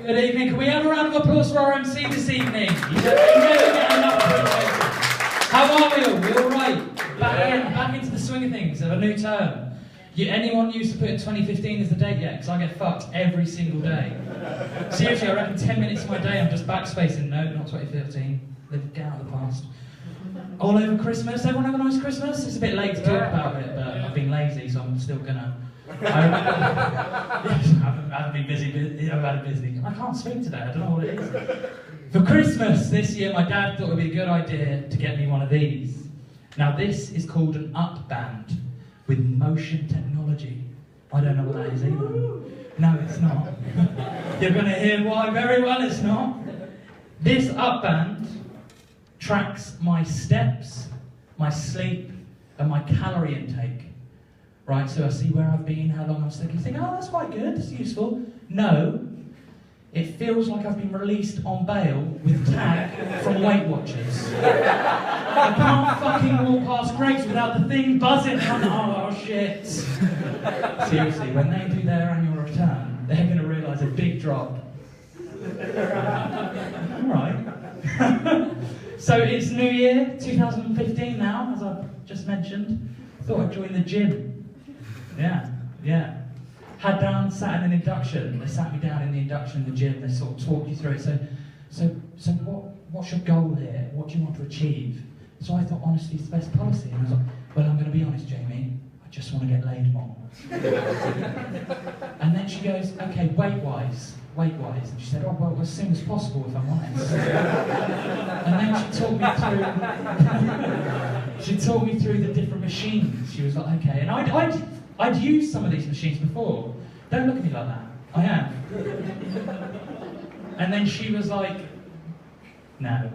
Good evening. Can we have a round of applause for our MC this evening? You never get enough appreciation. How are we all? We all right? Back into the swing of things of a new term. Anyone used to put in 2015 as the date yet? Because I get fucked every single day. Seriously, I reckon 10 minutes of my day I'm just backspacing. No, not 2015. Get out of the past. All over Christmas. Everyone have a nice Christmas? It's a bit late to talk about it, but I've been lazy, so I'm still gonna. I haven't been busy. I've had a busy. I can't speak today. I don't know what it is. For Christmas this year, my dad thought it would be a good idea to get me one of these. Now, this is called an up band with motion technology. I don't know what that is either. No, it's not. You're going to hear why very well it's not. This up band tracks my steps, my sleep, and my calorie intake. Right, so I see where I've been, how long I'm stuck. You think, oh, that's quite good, that's useful. No, it feels like I've been released on bail with tag from Weight Watchers. I can't fucking walk past Greggs without the thing buzzing. Oh, shit. Seriously, when they do their annual return, they're going to realise a big drop. Alright. So it's New Year, 2015 now, as I've just mentioned. Thought I'd join the gym. Yeah. Sat in an induction. They sat me down in the induction in the gym. They sort of talked you through it. So what's your goal here? What do you want to achieve? So I thought honesty is the best policy. And I was like, well, I'm going to be honest, Jamie. I just want to get laid more. And then she goes, okay, weight-wise. And she said, oh, well, as soon as possible, if I'm honest. And then she taught me through the different machines. She was like, okay. And I'd used some of these machines before. Don't look at me like that. I am. And then she was like, no.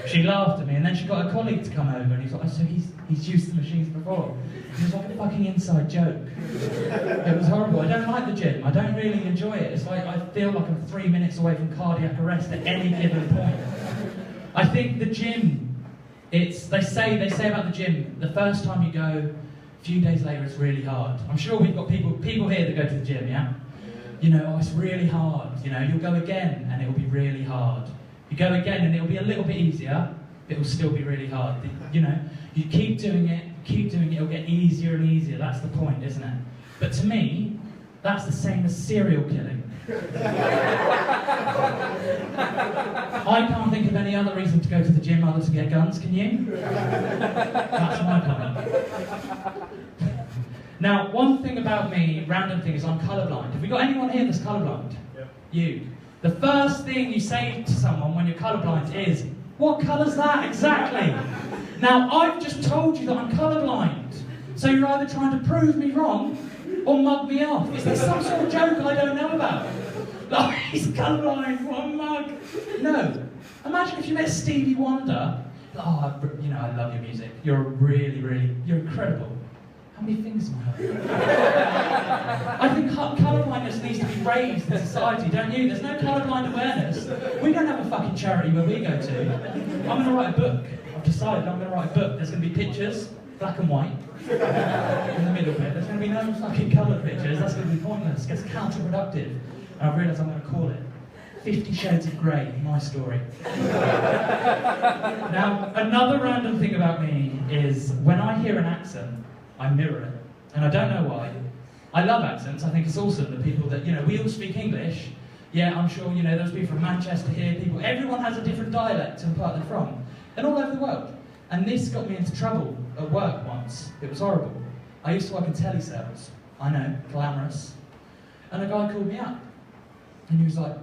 She laughed at me, and then she got a colleague to come over, and he's like, oh, so he's used the machines before. It was like a fucking inside joke. It was horrible. I don't like the gym. I don't really enjoy it. It's like I feel like I'm 3 minutes away from cardiac arrest at any given point. I think the gym, they say about the gym, the first time you go, a few days later it's really hard. I'm sure we've got people here that go to the gym, yeah? You know, oh, it's really hard. You know, you'll go again and it'll be really hard. You go again and it'll be a little bit easier, but it'll still be really hard. You know, you keep doing it, it'll get easier and easier. That's the point, isn't it? But to me, that's the same as serial killing. I can't think of any other reason to go to the gym other than to get guns, can you? That's my comment. Now, one thing about me, random thing, is I'm colourblind. Have we got anyone here that's colourblind? Yeah. You. The first thing you say to someone when you're colourblind is, what colour's that exactly? Now, I've just told you that I'm colourblind. So you're either trying to prove me wrong or mug me off. Is there some sort of joke I don't know about? Like, he's colourblind, one mug. No. Imagine if you met Stevie Wonder. Oh, you know, I love your music. You're you're incredible. How many fingers am I having? I think colourblindness needs to be raised in society, don't you? There's no colourblind awareness. We don't have a fucking charity where we go to. I'm going to write a book. I've decided I'm going to write a book. There's going to be pictures, black and white, in the middle bit. There's going to be no fucking coloured pictures. That's going to be pointless. It's counterproductive. And I've realised I'm going to call it 50 Shades of Grey, my story. Now, another random thing about me is when I hear an accent, I mirror it, and I don't know why. I love accents. I think it's awesome that people that, you know, we all speak English. Yeah, I'm sure, you know, there's people from Manchester here, everyone has a different dialect and part they're from, and all over the world. And this got me into trouble at work once. It was horrible. I used to work in telesales. I know, glamorous. And a guy called me up, and he was like,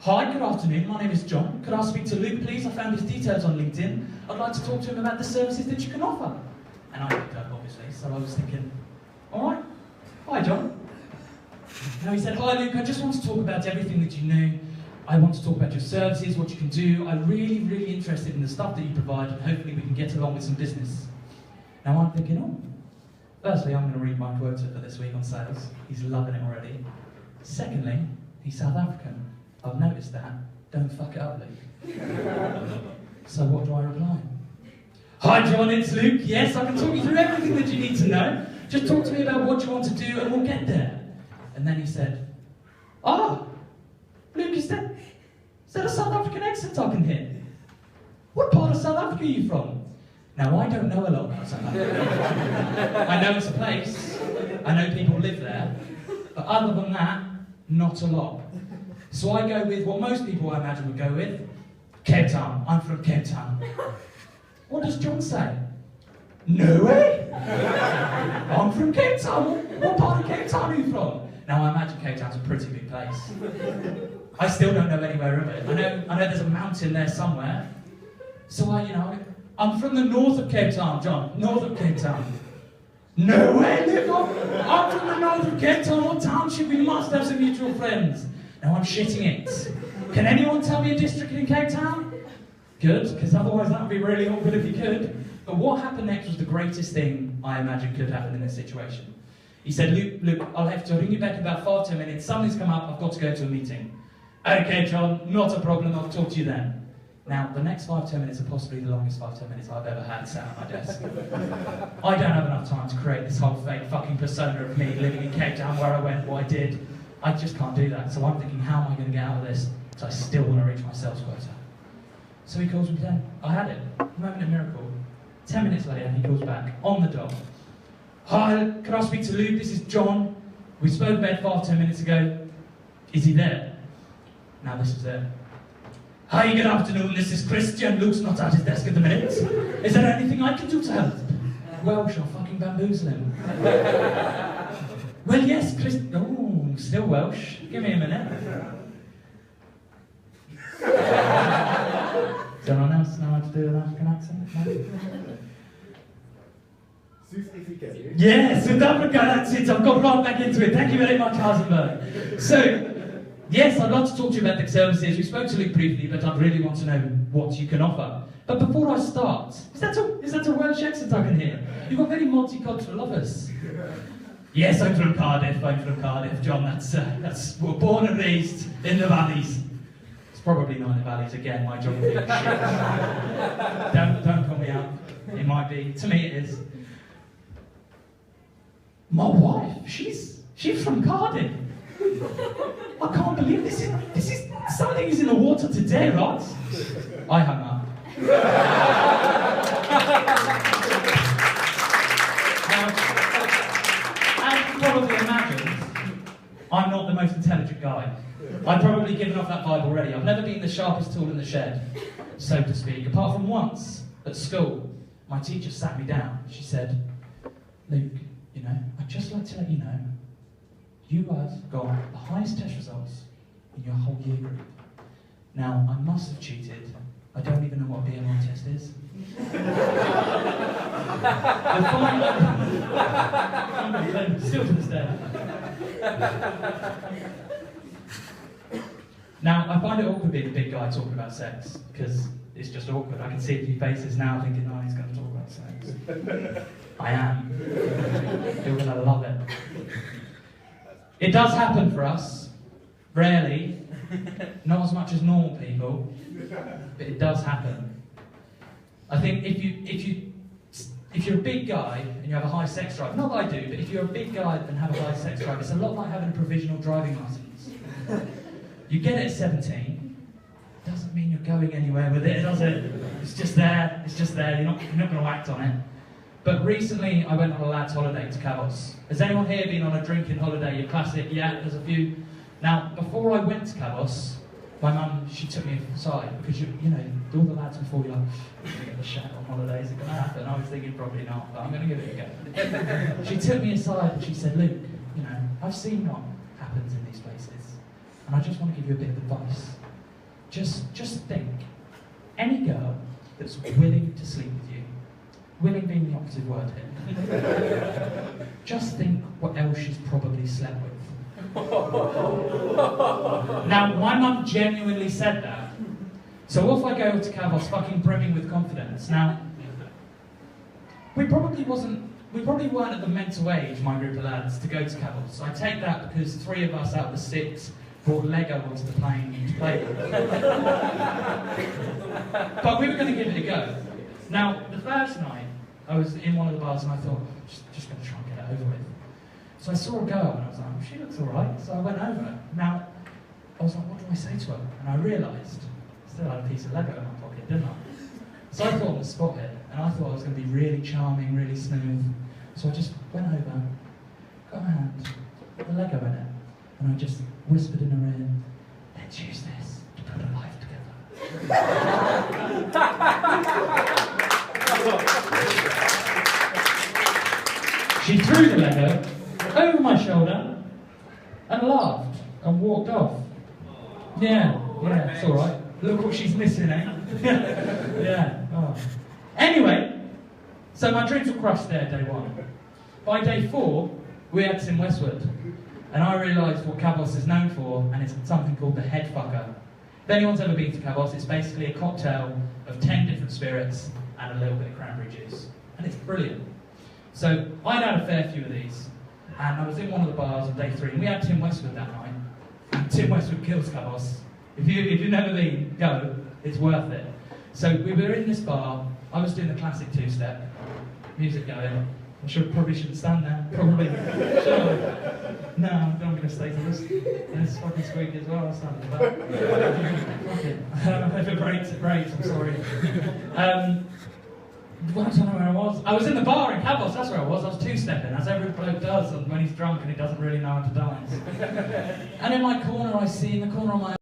hi, good afternoon, my name is John. Could I speak to Luke, please? I found his details on LinkedIn. I'd like to talk to him about the services that you can offer. And I picked up, obviously, so I was thinking, all right, hi, John. Now he said, hi, Luke, I just want to talk about everything that you know. I want to talk about your services, what you can do. I'm really interested in the stuff that you provide, and hopefully we can get along with some business. Now I'm thinking, oh, firstly, I'm going to read my quota for this week on sales. He's loving it already. Secondly, he's South African. I've noticed that. Don't fuck it up, Luke. So what do I reply? Hi John, it's Luke. Yes, I can talk you through everything that you need to know. Just talk to me about what you want to do and we'll get there. And then he said, Luke, is that a South African accent I can hear? What part of South Africa are you from? Now, I don't know a lot about South Africa. I know it's a place. I know people live there. But other than that, not a lot. So I go with what most people, I imagine, would go with. Cape Town. I'm from Cape Town. What does John say? No way! I'm from Cape Town. What part of Cape Town are you from? Now, I imagine Cape Town's a pretty big place. I still don't know anywhere of it. I know there's a mountain there somewhere. So I'm from the north of Cape Town, John. North of Cape Town. No way, Nick. I'm from the north of Cape Town. What township? We must have some mutual friends. Now I'm shitting it. Can anyone tell me a district in Cape Town? Good, because otherwise that would be really awkward if you could. But what happened next was the greatest thing I imagine could happen in this situation. He said, Luke, I'll have to ring you back in about 5-10 minutes. Something's come up, I've got to go to a meeting. Okay, John, not a problem, I'll talk to you then. Now, the next 5-10 minutes are possibly the longest 5-10 minutes I've ever had sat at my desk. I don't have enough time to create this whole fake fucking persona of me living in Cape Town, where I went, what I did. I just can't do that. So I'm thinking, how am I going to get out of this? So I still want to reach my sales quota. So he calls me then. I had it. Moment of miracle. 10 minutes later, he calls back, on the dot. Hi, can I speak to Luke? This is John. We spoke about 5-10 minutes ago. Is he there? Now this is it. Hi, good afternoon, this is Christian. Luke's not at his desk at the minute. Is there anything I can do to help? Welsh, I'll fucking bamboozle him. Well, yes, Christian. Oh, still Welsh. Give me a minute. Does anyone else know how to do an African accent? No? Yeah, South Africa, that's it. I've got right back into it. Thank you very much, Heisenberg. So, yes, I'd love to talk to you about the services. We spoke to Luke briefly, but I really want to know what you can offer. But before I start, is that a Welsh accent I can hear? You've got very multicultural of us. Yes, I'm from Cardiff, John. That's we're born and raised in the valleys. It's probably not in the valleys again, my geography is shit. Don't call me out. It might be. To me it is. My wife, she's from Cardiff. I can't believe this is something is in the water today, right? I hung up. Now, as you probably imagined, I'm not the most intelligent guy. I've probably given off that vibe already. I've never been the sharpest tool in the shed, so to speak. Apart from once, at school, my teacher sat me down. She said, Luke, I'd just like to let you know, you have got the highest test results in your whole year group. Now, I must have cheated. I don't even know what a BMI test is. Still to this day. Now, I find it awkward being a big guy talking about sex, because it's just awkward. I can see a few faces now thinking, oh, he's going to talk about sex. I am. You're going to love it. It does happen for us. Rarely. Not as much as normal people. But it does happen. I think if you're a big guy and you have a high sex drive, not that I do, but if you're a big guy and have a high sex drive, it's a lot like having a provisional driving license. You get it at 17, doesn't mean you're going anywhere with it, does it? It's just there, you're not going to act on it. But recently I went on a lad's holiday to Cavos. Has anyone here been on a drinking holiday? Your classic, yeah, there's a few. Now, before I went to Cavos, my mum, she took me aside, because all the lads before you're like, I'm going to get the shat on holidays, is it going to happen? I was thinking probably not, but I'm going to give it a go. She took me aside and she said, Luke, I've seen what happens in these places, and I just want to give you a bit of advice. Just think, any girl that's willing to sleep with you, willing being the operative word here, just think what else she's probably slept with. Now, my mum genuinely said that. So off I go to Cavos, fucking brimming with confidence. Now, we probably weren't at the mental age, my group of lads, to go to Cavos. I take that because 3 of us out of the 6 brought Lego onto the plane to play with. But we were going to give it a go. Now, the first night, I was in one of the bars and I thought, just going to try and get it over with. So I saw a girl and I was like, oh, she looks alright. So I went over. Now, I was like, what do do I say to her? And I realised, I still had a piece of Lego in my pocket, didn't I? So I thought on the spot here, and I thought I was going to be really charming, really smooth. So I just went over, got my hand, put the Lego in it, and I just whispered in her ear, let's use this to put a life together. She threw the Lego over my shoulder and laughed and walked off. Yeah, it's alright. Look what she's missing, eh? Yeah. Oh. Anyway, so my dreams were crushed there, day one. By day 4, we had Tim Westwood. And I realised what Kavos is known for, and it's something called the head fucker. If anyone's ever been to Kavos, it's basically a cocktail of 10 different spirits and a little bit of cranberry juice. And it's brilliant. So I'd had a fair few of these, and I was in one of the bars on day 3, and we had Tim Westwood that night. And Tim Westwood kills Kavos. If you've never been, go. It's worth it. So we were in this bar. I was doing the classic 2-step, music going. Probably shouldn't stand there. Probably. Should no, I'm going to stay to this fucking squeak as well. I'll stand in the back. Fuck it. If it breaks, it breaks. I'm sorry. Well, I don't know where I was. I was in the bar in Kavos, that's where I was. I was 2-stepping, as every bloke does when he's drunk and he doesn't really know how to dance. And in my corner, I see in the corner of my